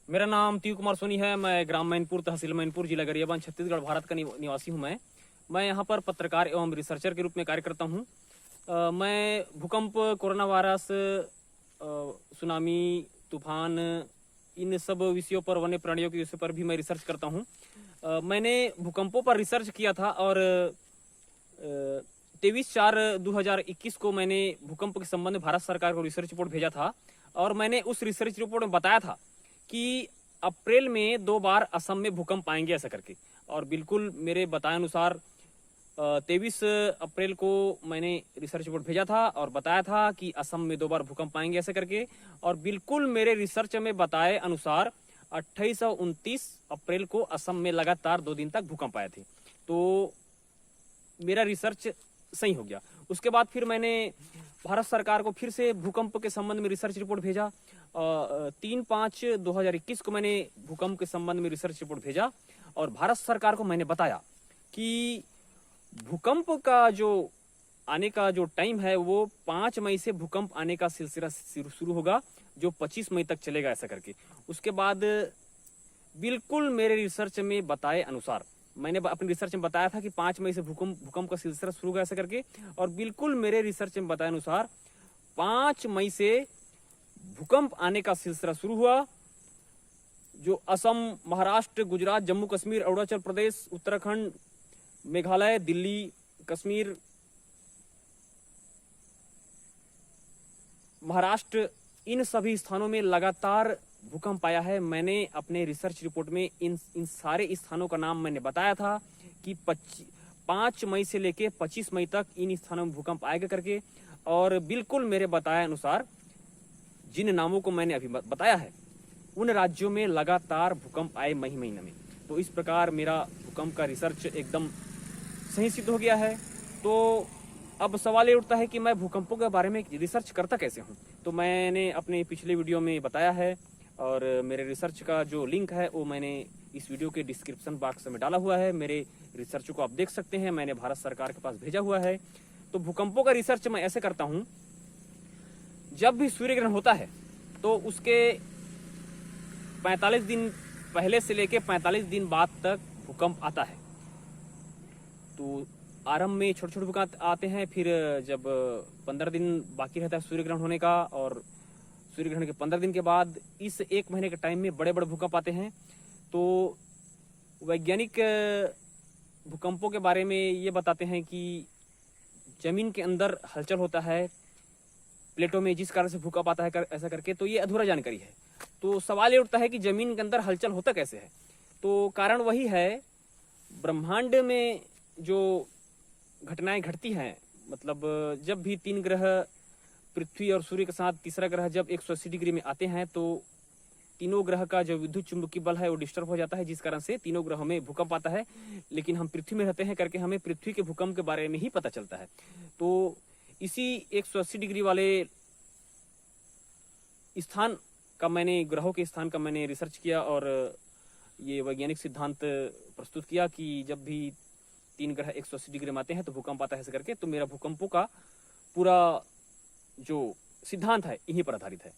मेरा नाम तीव कुमार सोनी है। मैं ग्राम मैनपुर, तहसील मैनपुर, जिला गरियाबंद, छत्तीसगढ़, भारत का निवासी हूँ। मैं यहाँ पर पत्रकार एवं रिसर्चर के रूप में कार्य करता हूँ। मैं भूकंप, कोरोना वायरस, सुनामी, तूफान, इन सब विषयों पर, वन्य प्राणियों के विषय पर भी मैं रिसर्च करता हूँ। मैंने भूकंपों पर रिसर्च किया था और 23/4/2021 को मैंने भूकंप के संबंध में भारत सरकार को रिसर्च रिपोर्ट भेजा था और मैंने उस रिसर्च रिपोर्ट में बताया था कि अप्रैल में 2 बार असम में भूकंप आएंगे ऐसा करके। और बिल्कुल मेरे बताए अनुसार 23 अप्रैल को मैंने रिसर्च रिपोर्ट भेजा था और बताया था कि असम में 2 बार भूकंप आएंगे ऐसा करके। और बिल्कुल मेरे रिसर्च में बताए अनुसार 28 और 29 अप्रैल को असम में लगातार 2 दिन तक भूकंप आए थे। तो मेरा रिसर्च सही हो गया। उसके बाद फिर मैंने भारत सरकार को फिर से भूकंप के संबंध में रिसर्च रिपोर्ट भेजा। 3/5/2021 को मैंने भूकंप के संबंध में रिसर्च रिपोर्ट भेजा और भारत सरकार को मैंने बताया कि भूकंप का जो आने का जो टाइम है वो 5 मई से भूकंप आने का सिलसिला शुरू होगा, जो 25 मई तक चलेगा ऐसा करके। उसके बाद बिल्कुल मेरे रिसर्च में बताए अनुसार मैंने अपनी रिसर्च में बताया था कि 5 मई से भूकंप का सिलसिला शुरू होगा ऐसा करके। और बिल्कुल मेरे रिसर्च में बताए अनुसार 5 मई से भूकंप आने का सिलसिला शुरू हुआ, जो असम, महाराष्ट्र, गुजरात, जम्मू कश्मीर, अरुणाचल प्रदेश, उत्तराखंड, मेघालय, दिल्ली, कश्मीर, महाराष्ट्र, इन सभी स्थानों में लगातार भूकंप आया है। मैंने अपने रिसर्च रिपोर्ट में इन सारे स्थानों का नाम मैंने बताया था कि 5 मई से लेके 25 मई तक इन स्थानों में भूकंप आएगा करके। और बिल्कुल मेरे बताए अनुसार जिन नामों को मैंने अभी बताया है उन राज्यों में लगातार भूकंप आए मई महीने में। तो इस प्रकार मेरा भूकंप का रिसर्च एकदम सही सिद्ध हो गया है। तो अब सवाल ये उठता है कि मैं भूकंपों के बारे में रिसर्च करता कैसे हूँ। तो मैंने अपने पिछले वीडियो में बताया है और मेरे रिसर्च का जो लिंक है वो मैंने इस वीडियो के डिस्क्रिप्शन बॉक्स में डाला हुआ है। मेरे रिसर्च को आप देख सकते हैं, मैंने भारत सरकार के पास भेजा हुआ है। तो भूकंपों का रिसर्च मैं ऐसे करता हूँ, जब भी सूर्य ग्रहण होता है तो उसके 45 दिन पहले से लेके 45 दिन बाद तक भूकंप आता है। तो आरंभ में छोटे छोटे भूकंप आते हैं, फिर जब 15 दिन बाकी रहता है सूर्य ग्रहण होने का और सूर्य ग्रहण के 15 दिन के बाद इस 1 महीने के टाइम में बड़े बड़े भूकंप आते हैं। तो वैज्ञानिक भूकंपों के बारे में ये बताते हैं कि जमीन के अंदर हलचल होता है प्लेटों में, जिस कारण से भूकंप आता है ऐसा करके। तो ये अधूरा जानकारी है। तो सवाल ये उठता है कि जमीन के अंदर हलचल होता कैसे है। तो कारण वही है, ब्रह्मांड में जो घटनाएं घटती हैं, मतलब जब भी 3 ग्रह पृथ्वी और सूर्य के साथ तीसरा ग्रह जब 180 डिग्री में आते हैं तो तीनों ग्रह का जो विद्युत चुंबकीय बल है वो डिस्टर्ब हो जाता है, जिस कारण से तीनों ग्रहों में भूकंप आता है। लेकिन हम पृथ्वी में रहते हैं करके हमें पृथ्वी के भूकंप के बारे में ही पता चलता है। तो इसी 180 डिग्री वाले स्थान का मैंने, ग्रहों के स्थान का मैंने रिसर्च किया और ये वैज्ञानिक सिद्धांत प्रस्तुत किया कि जब भी 3 ग्रह 180 डिग्री में आते हैं तो भूकंप आता है ऐसे करके। तो मेरा भूकंपों का पूरा जो सिद्धांत है इन्हीं पर आधारित है।